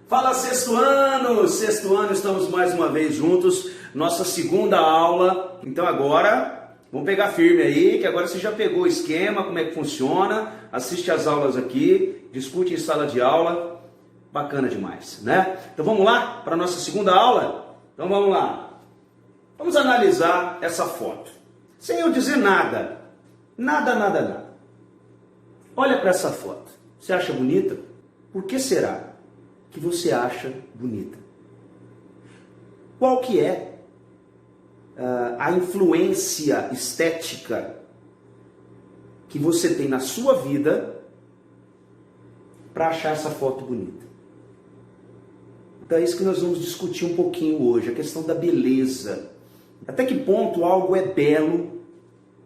Fala sexto ano, estamos mais uma vez juntos, nossa segunda aula. Então agora, vamos pegar firme aí, que agora você já pegou o esquema, como é que funciona, assiste as aulas aqui, discute em sala de aula, bacana demais, né? Então vamos lá para a nossa segunda aula? Então vamos lá, vamos analisar essa foto, sem eu dizer nada, nada. Olha para essa foto, você acha bonita? Por que será que você acha bonita? Qual que é a influência estética que você tem na sua vida para achar essa foto bonita? Então é isso que nós vamos discutir um pouquinho hoje, a questão da beleza. Até que ponto algo é belo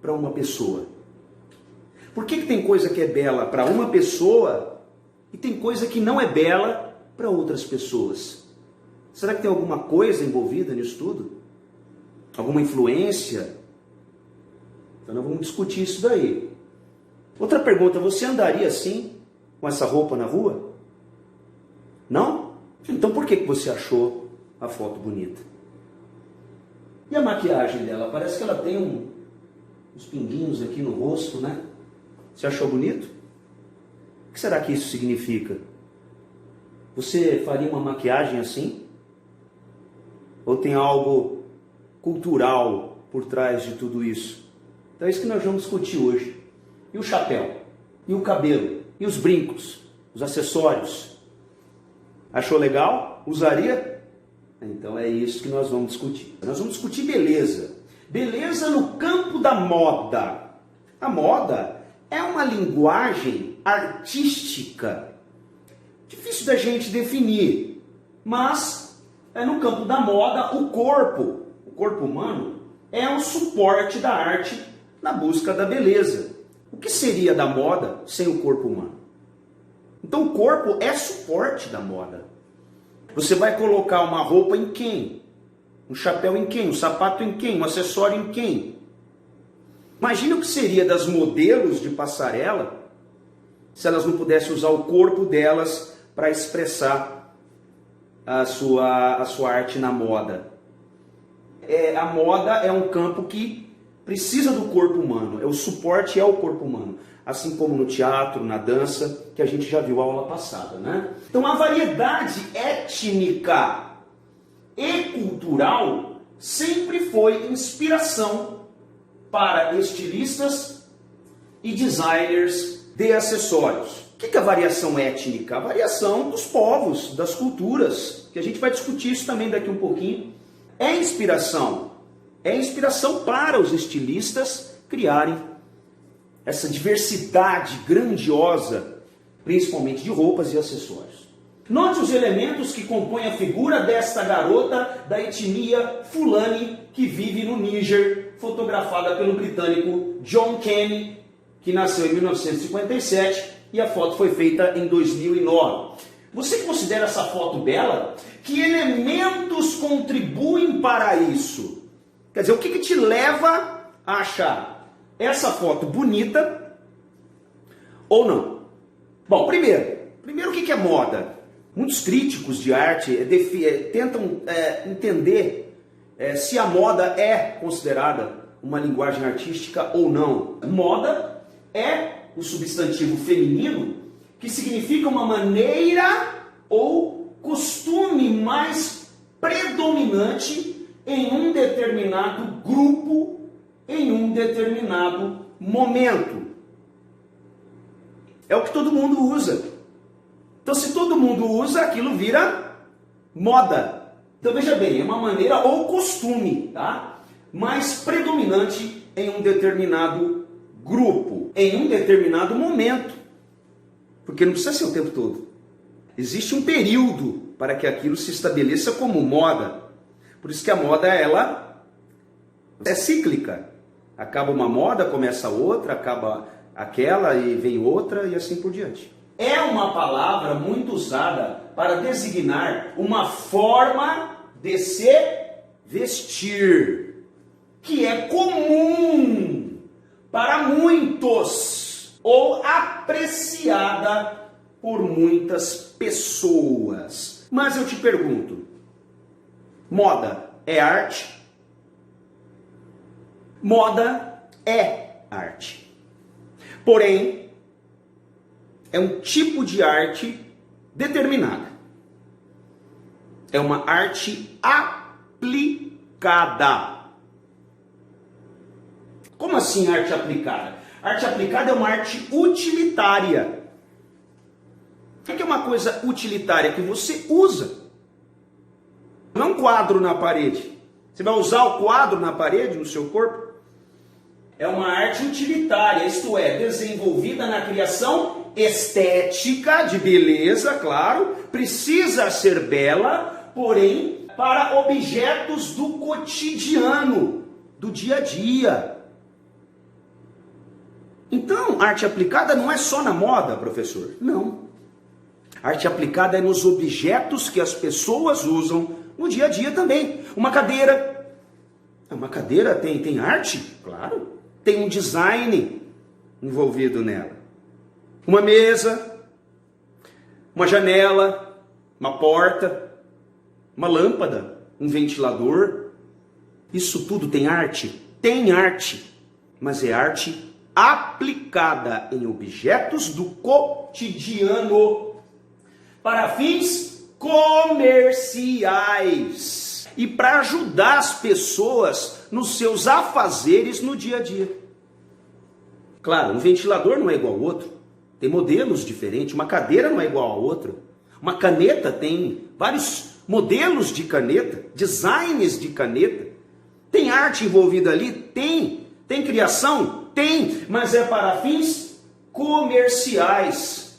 para uma pessoa? Por que tem coisa que é bela para uma pessoa e tem coisa que não é bela para outras pessoas? Será que tem alguma coisa envolvida nisso tudo? Alguma influência? Então nós vamos discutir isso daí. Outra pergunta, você andaria assim, com essa roupa na rua? Não? Então por que você achou a foto bonita? E a maquiagem dela? Parece que ela tem uns pinguinhos aqui no rosto, né? Você achou bonito? O que será que isso significa? Você faria uma maquiagem assim? Ou tem algo cultural por trás de tudo isso? Então é isso que nós vamos discutir hoje. E o chapéu? E o cabelo? E os brincos? Os acessórios? Achou legal? Usaria? Então é isso que nós vamos discutir. Nós vamos discutir beleza. Beleza no campo da moda. A moda é uma linguagem artística difícil da gente definir, mas no campo da moda o corpo humano é um suporte da arte na busca da beleza. O que seria da moda sem o corpo humano? Então o corpo é suporte da moda. Você vai colocar uma roupa em quem? Um chapéu em quem? Um sapato em quem? Um acessório em quem? Imagina o que seria das modelos de passarela se elas não pudessem usar o corpo delas para expressar a sua arte na moda. A moda é um campo que precisa do corpo humano, o suporte é o corpo humano, assim como no teatro, na dança, que a gente já viu a aula passada, né? Então a variedade étnica e cultural sempre foi inspiração para estilistas e designers de acessórios. O que é a variação étnica? A variação dos povos, das culturas, que a gente vai discutir isso também daqui um pouquinho. É inspiração para os estilistas criarem essa diversidade grandiosa, principalmente de roupas e acessórios. Note os elementos que compõem a figura desta garota da etnia Fulani que vive no Níger, fotografada pelo britânico John Kenny, que nasceu em 1957 e a foto foi feita em 2009. Você considera essa foto bela? Que elementos contribuem para isso? Quer dizer, o que te leva a achar essa foto bonita ou não? Bom, primeiro o que é moda? Muitos críticos de arte tentam entender se a moda é considerada uma linguagem artística ou não. Moda é o substantivo feminino que significa uma maneira ou costume mais predominante em um determinado grupo, em um determinado momento. É o que todo mundo usa. Então, se todo mundo usa, aquilo vira moda. Então, veja bem, é uma maneira ou costume, tá? Mais predominante em um determinado grupo, em um determinado momento. Porque não precisa ser o tempo todo. Existe um período para que aquilo se estabeleça como moda. Por isso que a moda, ela é cíclica. Acaba uma moda, começa outra, acaba aquela e vem outra e assim por diante. É uma palavra muito usada para designar uma forma de se vestir, que é comum para muitos ou apreciada por muitas pessoas. Mas eu te pergunto, moda é arte? Moda é arte. Porém, é um tipo de arte determinada. É uma arte aplicada. Como assim arte aplicada? Arte aplicada é uma arte utilitária. O que é uma coisa utilitária? Que você usa. Não é um quadro na parede. Você vai usar o quadro na parede, no seu corpo? É uma arte utilitária, isto é, desenvolvida na criação estética, de beleza, claro. Precisa ser bela, porém, para objetos do cotidiano, do dia a dia. Então, arte aplicada não é só na moda, professor. Não. Arte aplicada é nos objetos que as pessoas usam no dia a dia também. Uma cadeira. Uma cadeira tem arte? Claro. Tem um design envolvido nela. Uma mesa, uma janela, uma porta, uma lâmpada, um ventilador. Isso tudo tem arte? Tem arte. Mas é arte aplicada em objetos do cotidiano para fins comerciais e para ajudar as pessoas nos seus afazeres no dia a dia. Claro, um ventilador não é igual ao outro, tem modelos diferentes, uma cadeira não é igual a outra, uma caneta tem vários modelos de caneta, designs de caneta, tem arte envolvida ali? Tem criação? Tem, mas é para fins comerciais.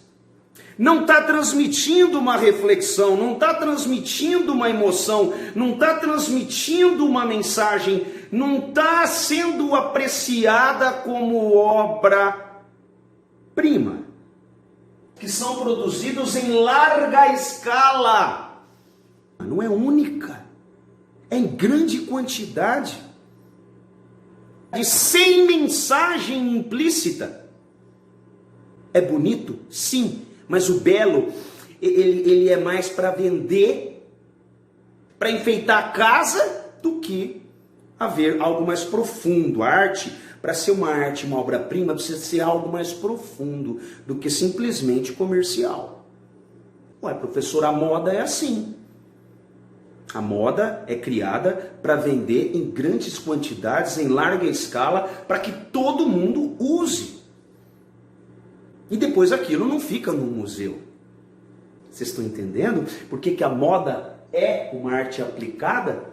Não está transmitindo uma reflexão, não está transmitindo uma emoção, não está transmitindo uma mensagem, não está sendo apreciada como obra-prima, que são produzidos em larga escala. Não é única, é em grande quantidade, sem mensagem implícita. É bonito? Sim. Mas o belo, ele é mais para vender, para enfeitar a casa, do que haver algo mais profundo. A arte, para ser uma arte, uma obra-prima, precisa ser algo mais profundo do que simplesmente comercial. Ué, professor, a moda é assim. A moda é criada para vender em grandes quantidades, em larga escala, para que todo mundo use. E depois aquilo não fica no museu. Vocês estão entendendo por que a moda é uma arte aplicada?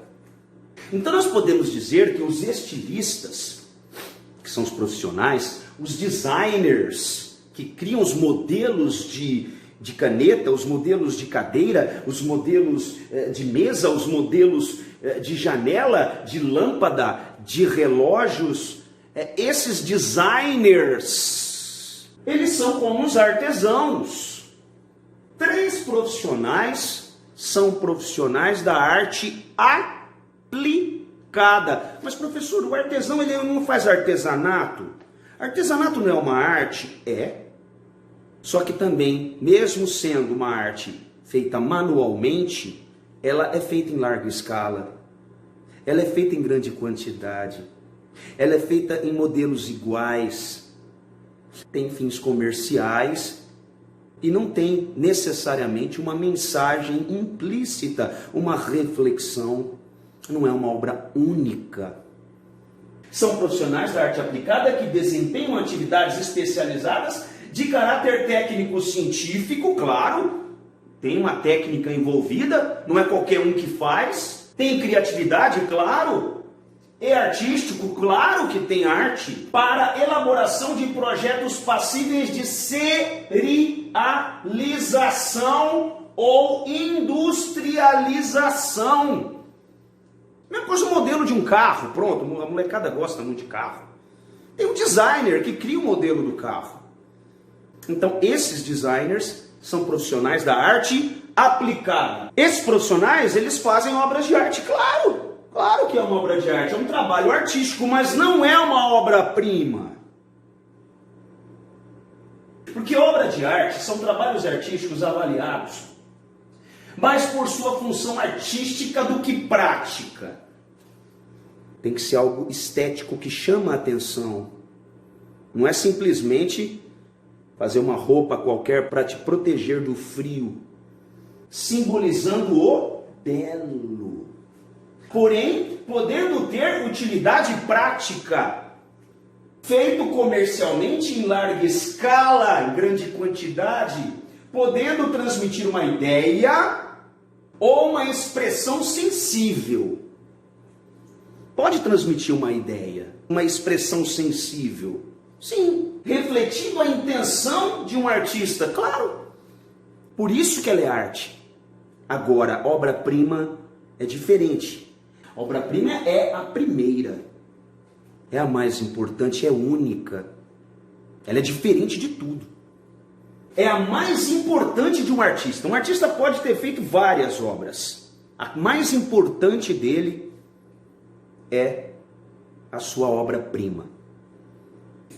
Então nós podemos dizer que os estilistas, que são os profissionais, os designers, que criam os modelos de caneta, os modelos de cadeira, os modelos de mesa, os modelos de janela, de lâmpada, de relógios, esses designers, eles são como os artesãos. 3 profissionais são profissionais da arte aplicada. Mas professor, o artesão ele não faz artesanato? Artesanato não é uma arte? É. Só que também, mesmo sendo uma arte feita manualmente, ela é feita em larga escala. Ela é feita em grande quantidade. Ela é feita em modelos iguais. Tem fins comerciais e não tem necessariamente uma mensagem implícita, uma reflexão. Não é uma obra única. São profissionais da arte aplicada que desempenham atividades especializadas de caráter técnico-científico, claro, tem uma técnica envolvida, não é qualquer um que faz, tem criatividade, claro, é artístico, claro que tem arte, para elaboração de projetos passíveis de serialização ou industrialização. Mesma coisa o modelo de um carro, pronto, a molecada gosta muito de carro. Tem um designer que cria o modelo do carro. Então, esses designers são profissionais da arte aplicada. Esses profissionais, eles fazem obras de arte, claro. Claro que é uma obra de arte, é um trabalho artístico, mas não é uma obra-prima. Porque obra de arte são trabalhos artísticos avaliados mais por sua função artística do que prática. Tem que ser algo estético que chama a atenção. Não é simplesmente fazer uma roupa qualquer para te proteger do frio, simbolizando o belo. Porém, podendo ter utilidade prática, feito comercialmente em larga escala, em grande quantidade, podendo transmitir uma ideia ou uma expressão sensível. Pode transmitir uma ideia, uma expressão sensível. Sim, refletindo a intenção de um artista, claro. Por isso que ela é arte. Agora, obra-prima é diferente. Obra-prima é a primeira. É a mais importante, é única. Ela é diferente de tudo. É a mais importante de um artista. Um artista pode ter feito várias obras. A mais importante dele é a sua obra-prima.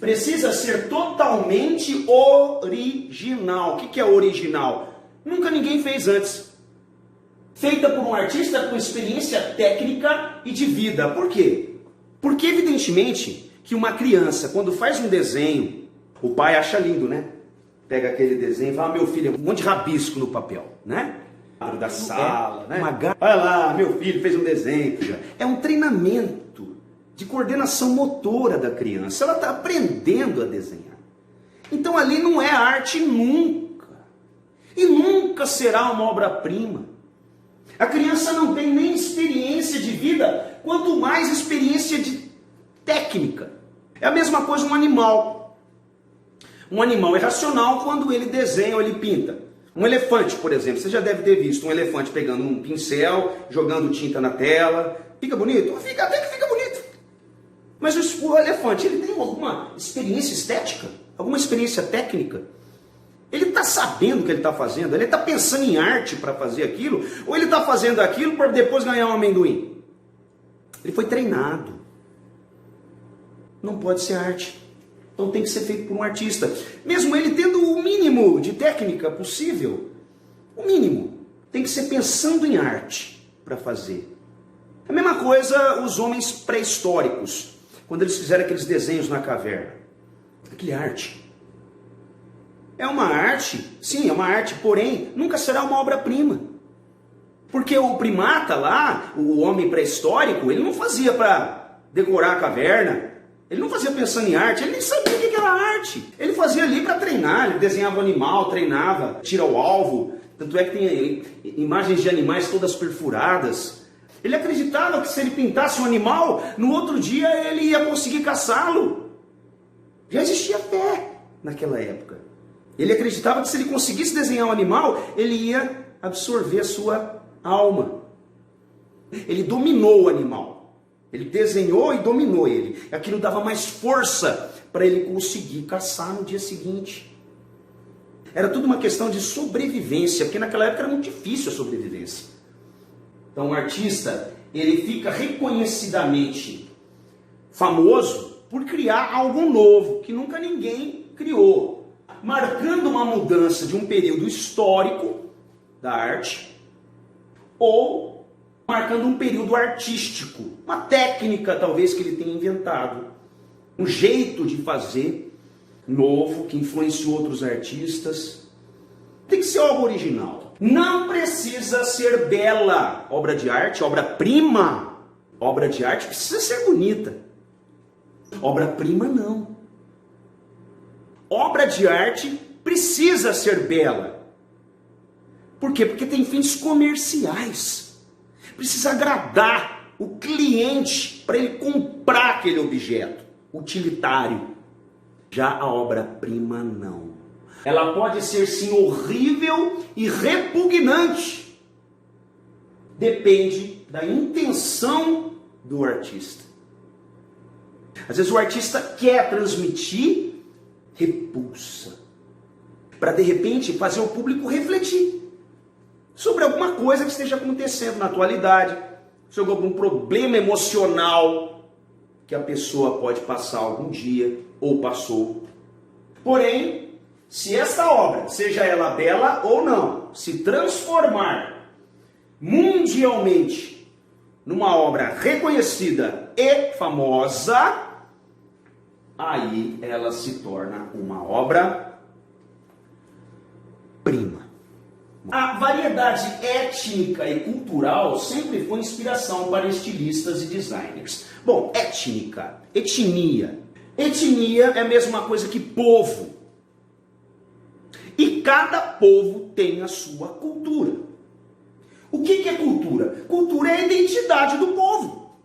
Precisa ser totalmente original. O que é original? Nunca ninguém fez antes. Feita por um artista com experiência técnica e de vida. Por quê? Porque evidentemente que uma criança, quando faz um desenho, o pai acha lindo, né? Pega aquele desenho e fala, meu filho, um monte de rabisco no papel, né? Da sala, né? Olha lá, meu filho fez um desenho. É um treinamento de coordenação motora da criança. Ela está aprendendo a desenhar. Então ali não é arte nunca. E nunca será uma obra-prima. A criança não tem nem experiência de vida, quanto mais experiência de técnica. É a mesma coisa um animal. Um animal é racional quando ele desenha ou ele pinta. Um elefante, por exemplo, você já deve ter visto um elefante pegando um pincel, jogando tinta na tela. Fica bonito? Até que fica bonito. Mas o elefante, ele tem alguma experiência estética? Alguma experiência técnica? Ele está sabendo o que ele está fazendo? Ele está pensando em arte para fazer aquilo? Ou ele está fazendo aquilo para depois ganhar um amendoim? Ele foi treinado. Não pode ser arte. Então tem que ser feito por um artista. Mesmo ele tendo o mínimo de técnica possível. O mínimo. Tem que ser pensando em arte para fazer. A mesma coisa os homens pré-históricos. Quando eles fizeram aqueles desenhos na caverna. Aquilo é arte. É uma arte, sim, é uma arte, porém, nunca será uma obra-prima. Porque o primata lá, o homem pré-histórico, ele não fazia para decorar a caverna, ele não fazia pensando em arte, ele nem sabia o que era arte. Ele fazia ali para treinar, ele desenhava o animal, treinava, tira o alvo. Tanto é que tem imagens de animais todas perfuradas. Ele acreditava que se ele pintasse um animal, no outro dia ele ia conseguir caçá-lo. Já existia fé naquela época. Ele acreditava que se ele conseguisse desenhar um animal, ele ia absorver a sua alma. Ele dominou o animal. Ele desenhou e dominou ele. Aquilo dava mais força para ele conseguir caçar no dia seguinte. Era tudo uma questão de sobrevivência, porque naquela época era muito difícil a sobrevivência. Então o artista, ele fica reconhecidamente famoso por criar algo novo, que nunca ninguém criou. Marcando uma mudança de um período histórico da arte, ou marcando um período artístico, uma técnica talvez que ele tenha inventado, um jeito de fazer novo, que influenciou outros artistas. Tem que ser algo original. Não precisa ser bela. Obra de arte, obra-prima. Obra de arte precisa ser bonita. Obra-prima não. Obra de arte precisa ser bela. Por quê? Porque tem fins comerciais. Precisa agradar o cliente para ele comprar aquele objeto utilitário. Já a obra-prima não. Ela pode ser sim horrível e repugnante. Depende da intenção do artista. Às vezes o artista quer transmitir repulsa, para de repente fazer o público refletir sobre alguma coisa que esteja acontecendo na atualidade, sobre algum problema emocional que a pessoa pode passar algum dia ou passou. Porém, se esta obra, seja ela bela ou não, se transformar mundialmente numa obra reconhecida e famosa, aí ela se torna uma obra-prima. A variedade étnica e cultural sempre foi inspiração para estilistas e designers. Bom, étnica, etnia. Etnia é a mesma coisa que povo. E cada povo tem a sua cultura. O que é cultura? Cultura é a identidade do povo.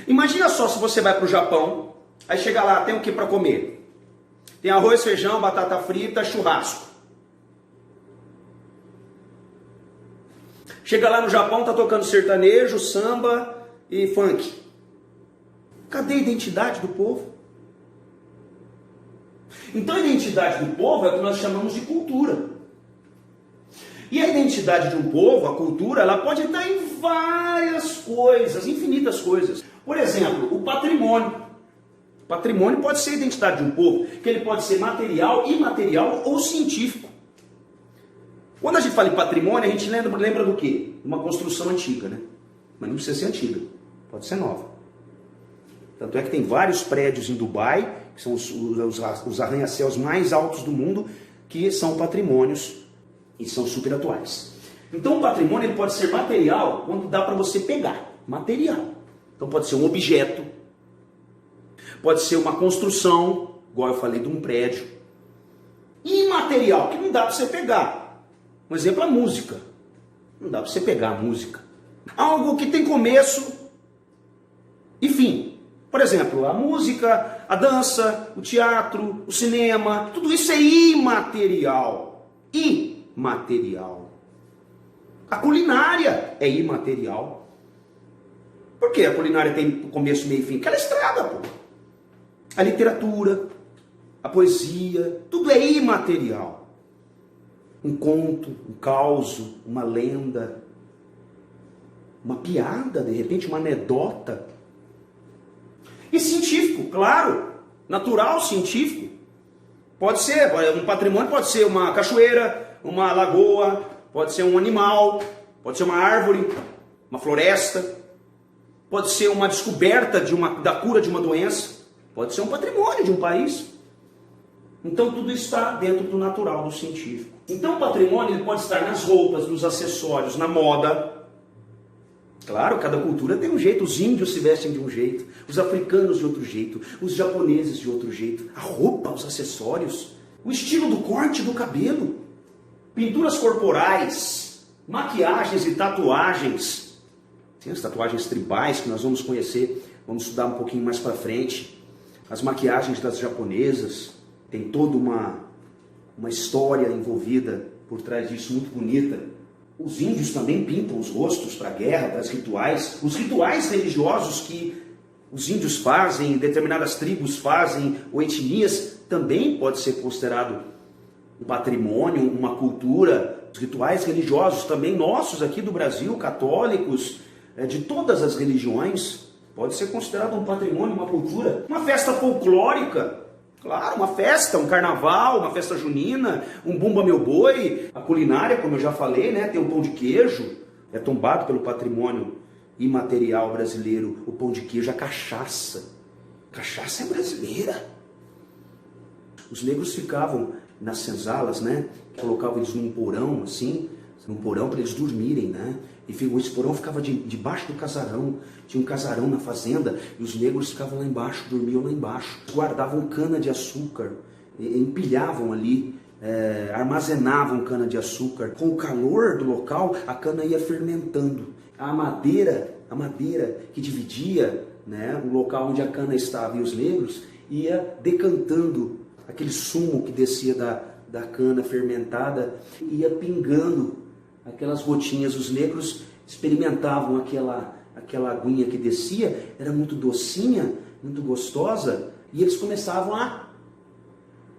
Imagina só se você vai para o Japão, aí chega lá, tem o que para comer? Tem arroz, feijão, batata frita, churrasco. Chega lá no Japão, tá tocando sertanejo, samba e funk. Cadê a identidade do povo? Então a identidade do povo é o que nós chamamos de cultura. E a identidade de um povo, a cultura, ela pode estar em várias coisas, infinitas coisas. Por exemplo, o patrimônio. O patrimônio pode ser a identidade de um povo, que ele pode ser material, imaterial ou científico. Quando a gente fala em patrimônio, a gente lembra do quê? Uma construção antiga, né? Mas não precisa ser antiga, pode ser nova. Tanto é que tem vários prédios em Dubai, que são os arranha-céus mais altos do mundo, que são patrimônios e são super atuais. Então o patrimônio ele pode ser material quando dá para você pegar. Material. Então pode ser um objeto, pode ser uma construção, igual eu falei de um prédio. Imaterial, que não dá para você pegar. Um exemplo é a música. Não dá para você pegar a música. Algo que tem começo e fim. Por exemplo, a música, a dança, o teatro, o cinema, tudo isso é imaterial. Imaterial. A culinária é imaterial. Por que a culinária tem começo, meio e fim? Porque ela é estrada, pô. A literatura, a poesia, tudo é imaterial. Um conto, um causo, uma lenda, uma piada, de repente uma anedota. E científico, claro, natural, científico. Pode ser, um patrimônio pode ser uma cachoeira, uma lagoa, pode ser um animal, pode ser uma árvore, uma floresta, pode ser uma descoberta da cura de uma doença, pode ser um patrimônio de um país. Então tudo está dentro do natural, do científico. Então o patrimônio ele pode estar nas roupas, nos acessórios, na moda. Claro, cada cultura tem um jeito. Os índios se vestem de um jeito, os africanos de outro jeito, os japoneses de outro jeito. A roupa, os acessórios, o estilo do corte do cabelo, pinturas corporais, maquiagens e tatuagens. Tem as tatuagens tribais que nós vamos conhecer, vamos estudar um pouquinho mais para frente. As maquiagens das japonesas. Tem toda uma história envolvida por trás disso, muito bonita. Os índios também pintam os rostos para a guerra, para os rituais. Os rituais religiosos que os índios fazem, determinadas tribos fazem, ou etnias, também pode ser considerado um patrimônio, uma cultura. Os rituais religiosos também nossos aqui do Brasil, católicos, de todas as religiões, pode ser considerado um patrimônio, uma cultura. Uma festa folclórica. Claro, uma festa, um carnaval, uma festa junina, um bumba meu boi, a culinária, como eu já falei, né? Tem o pão de queijo, é tombado pelo patrimônio imaterial brasileiro, o pão de queijo, a cachaça. Cachaça é brasileira. Os negros ficavam nas senzalas, né? Colocavam eles num porão, assim, num porão para eles dormirem, né? E esse porão ficava debaixo do casarão. Tinha um casarão na fazenda e os negros ficavam lá embaixo, dormiam lá embaixo. Guardavam cana de açúcar, empilhavam ali, armazenavam cana de açúcar. Com o calor do local, a cana ia fermentando. A madeira que dividia, né, o local onde a cana estava e os negros, ia decantando aquele sumo que descia da cana fermentada, ia pingando aquelas gotinhas. Os negros experimentavam aquela aguinha que descia, era muito docinha, muito gostosa, e eles começavam a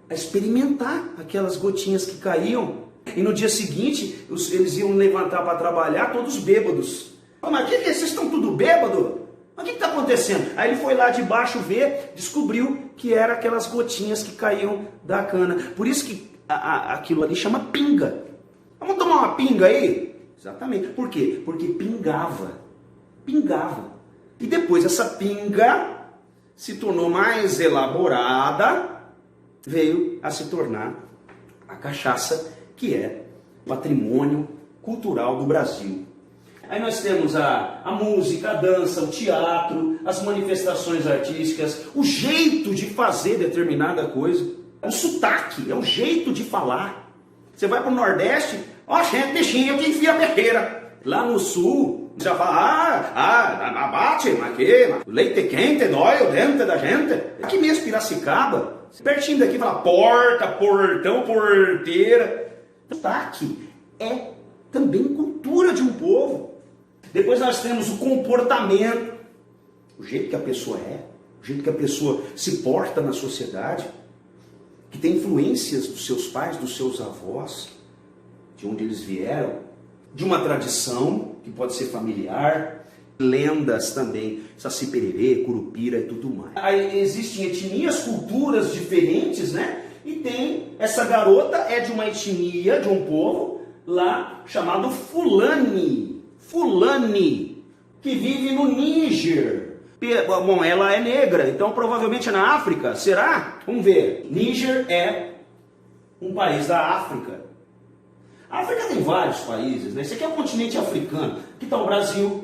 experimentar aquelas gotinhas que caíam. E no dia seguinte, eles iam levantar para trabalhar todos bêbados. Mas vocês estão tudo bêbado? Mas o que está acontecendo? Aí ele foi lá debaixo ver, descobriu que eram aquelas gotinhas que caíam da cana. Por isso que aquilo ali chama pinga. Vamos tomar uma pinga aí? Exatamente. Por quê? Porque pingava. Pingava. E depois essa pinga se tornou mais elaborada, veio a se tornar a cachaça, que é patrimônio cultural do Brasil. Aí nós temos a música, a dança, o teatro, as manifestações artísticas, o jeito de fazer determinada coisa, o sotaque, é o jeito de falar. Você vai para o Nordeste, ó, gente, bichinho que enfia a berreira. Lá no Sul, já fala, abate, leite quente, dói o dente da gente. Aqui mesmo, Piracicaba, pertinho daqui, fala porta, portão, porteira. Sotaque é também cultura de um povo. Depois nós temos o comportamento, o jeito que a pessoa é, o jeito que a pessoa se porta na sociedade, que tem influências dos seus pais, dos seus avós, de onde eles vieram, de uma tradição que pode ser familiar, lendas também, Saci Pererê, Curupira e tudo mais. Aí existem etnias, culturas diferentes, né? E tem, essa garota é de uma etnia, de um povo lá chamado Fulani, que vive no Níger. Bom, ela é negra, então provavelmente é na África, será? Vamos ver. Níger é um país da África. A África tem vários países, né? Esse aqui é o continente africano. Aqui está o Brasil,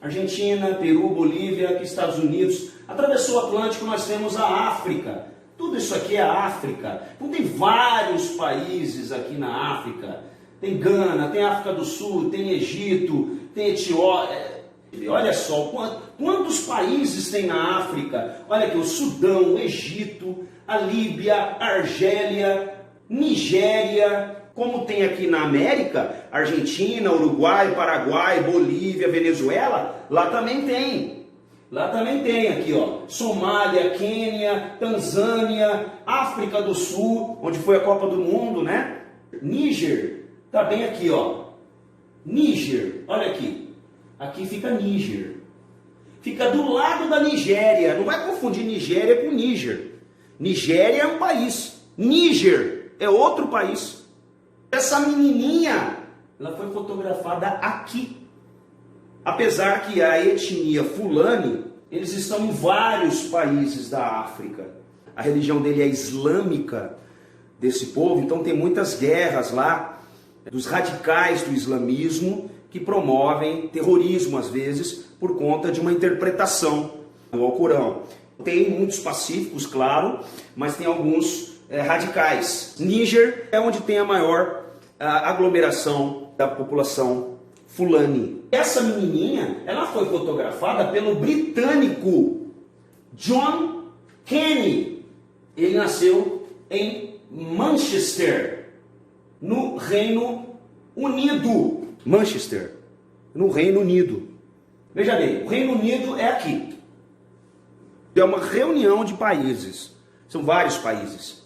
Argentina, Peru, Bolívia, aqui Estados Unidos. Atravessou o Atlântico, nós temos a África. Tudo isso aqui é a África. Então tem vários países aqui na África. Tem Gana, tem África do Sul, tem Egito, tem Etiópia. Olha só, quantos países tem na África? Olha aqui, o Sudão, o Egito, a Líbia, a Argélia, Nigéria. Como tem aqui na América, Argentina, Uruguai, Paraguai, Bolívia, Venezuela, lá também tem. Lá também tem aqui, ó, Somália, Quênia, Tanzânia, África do Sul, onde foi a Copa do Mundo, né? Níger, tá bem aqui, ó. Níger, olha aqui. Aqui fica Níger. Fica do lado da Nigéria. Não vai confundir Nigéria com Níger. Nigéria é um país. Níger é outro país. Essa menininha, ela foi fotografada aqui. Apesar que a etnia Fulani, eles estão em vários países da África. A religião dele é islâmica, desse povo, então tem muitas guerras lá, dos radicais do islamismo, que promovem terrorismo às vezes, por conta de uma interpretação do Alcorão. Tem muitos pacíficos, claro, mas tem alguns radicais. Níger é onde tem a maior aglomeração da população Fulani. Essa menininha, ela foi fotografada pelo britânico John Kenny. Ele nasceu em Manchester, no Reino Unido. Manchester, no Reino Unido. Veja bem, o Reino Unido é aqui. É uma reunião de países. São vários países.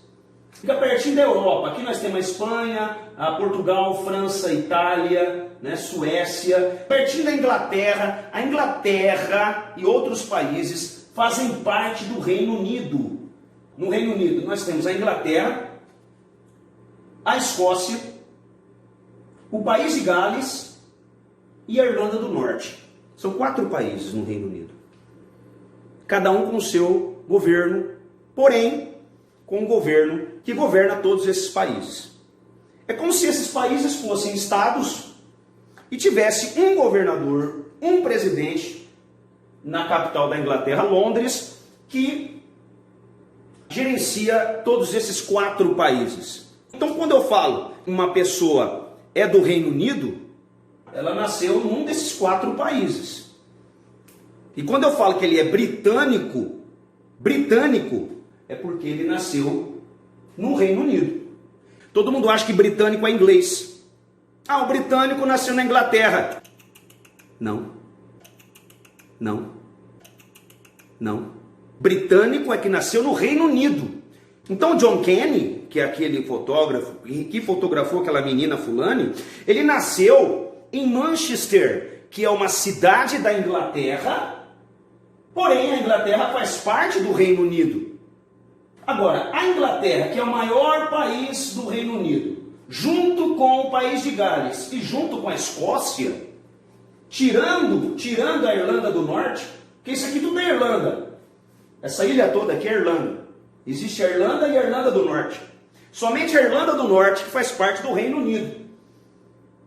Fica pertinho da Europa. Aqui nós temos a Espanha, a Portugal, França, Itália, né, Suécia. Pertinho da Inglaterra. A Inglaterra e outros países fazem parte do Reino Unido. No Reino Unido nós temos a Inglaterra, a Escócia, o País de Gales e a Irlanda do Norte. São 4 países no Reino Unido. Cada um com o seu governo, porém com um governo que governa todos esses países. É como se esses países fossem estados e tivesse um governador, um presidente na capital da Inglaterra, Londres, que gerencia todos esses 4 países. Então, quando eu falo que uma pessoa é do Reino Unido, ela nasceu num desses 4 países. E quando eu falo que ele é britânico é porque ele nasceu no Reino Unido. Todo mundo acha que britânico é inglês. Ah, o britânico nasceu na Inglaterra. Não. Britânico é que nasceu no Reino Unido. Então John Kenny, que é aquele fotógrafo que fotografou aquela menina Fulani, ele nasceu em Manchester, que é uma cidade da Inglaterra, porém a Inglaterra faz parte do Reino Unido. Agora, a Inglaterra, que é o maior país do Reino Unido, junto com o país de Gales e junto com a Escócia, tirando a Irlanda do Norte, porque isso aqui tudo é Irlanda. Essa ilha toda aqui é Irlanda. Existe a Irlanda e a Irlanda do Norte. Somente a Irlanda do Norte que faz parte do Reino Unido.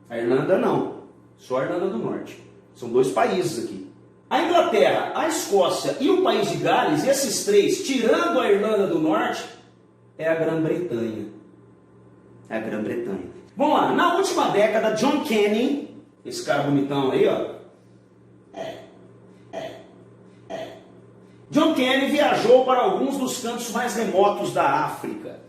A Irlanda não, só a Irlanda do Norte. São dois países aqui. A Inglaterra, a Escócia e o país de Gales, esses três, tirando a Irlanda do Norte, é a Grã-Bretanha. É a Grã-Bretanha. Vamos lá, na última década, John Canning, esse cara bonitão aí, ó. John Canning viajou para alguns dos cantos mais remotos da África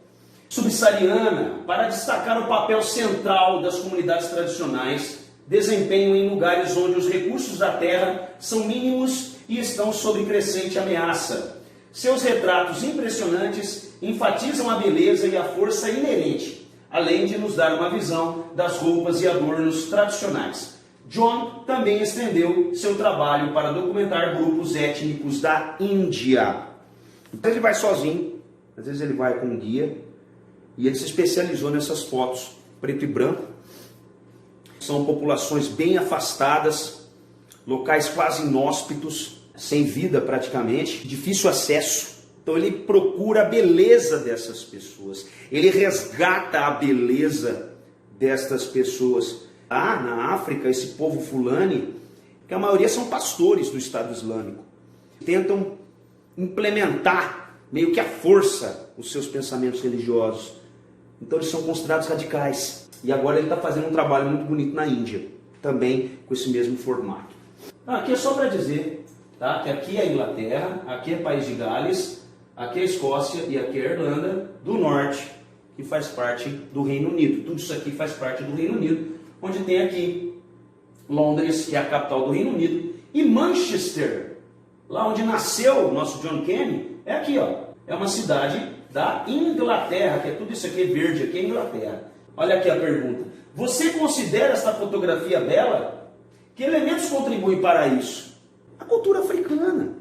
subsaariana para destacar o papel central das comunidades tradicionais desempenham em lugares onde os recursos da terra são mínimos e estão sob crescente ameaça. Seus retratos impressionantes enfatizam a beleza e a força inerente, além de nos dar uma visão das roupas e adornos tradicionais. John também estendeu seu trabalho para documentar grupos étnicos da Índia. Então ele vai sozinho, às vezes ele vai com um guia, e ele se especializou nessas fotos preto e branco. São populações bem afastadas, locais quase inóspitos, sem vida praticamente, difícil acesso. Então ele procura a beleza dessas pessoas, ele resgata a beleza destas pessoas. Lá na África, esse povo fulani, que a maioria são pastores do Estado Islâmico, tentam implementar meio que à força os seus pensamentos religiosos. Então eles são considerados radicais. E agora ele está fazendo um trabalho muito bonito na Índia, também com esse mesmo formato. Aqui é só para dizer, tá, que aqui é a Inglaterra, aqui é País de Gales, aqui é a Escócia e aqui é a Irlanda do Norte, que faz parte do Reino Unido. Tudo isso aqui faz parte do Reino Unido, onde tem aqui Londres, que é a capital do Reino Unido, e Manchester, lá onde nasceu o nosso John Canning, é aqui, ó. É uma cidade da Inglaterra, que é tudo isso aqui verde, aqui é Inglaterra. Olha aqui a pergunta. Você considera esta fotografia bela? Que elementos contribuem para isso? A cultura africana.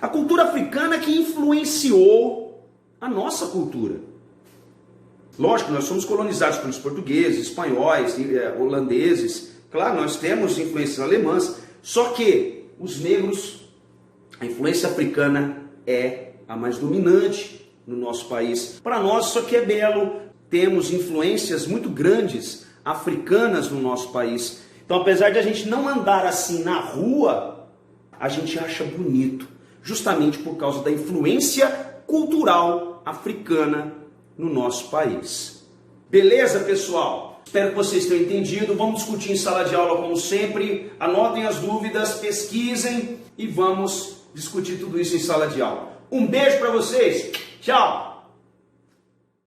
A cultura africana que influenciou a nossa cultura. Lógico, nós somos colonizados pelos portugueses, espanhóis, holandeses. Claro, nós temos influências alemãs. Só que os negros, a influência africana é a mais dominante no nosso país. Para nós isso aqui é belo. Temos influências muito grandes africanas no nosso país. Então, apesar de a gente não andar assim na rua, a gente acha bonito, justamente por causa da influência cultural africana no nosso país. Beleza, pessoal? Espero que vocês tenham entendido. Vamos discutir em sala de aula como sempre. Anotem as dúvidas, pesquisem e vamos discutir tudo isso em sala de aula. Um beijo para vocês. Tchau!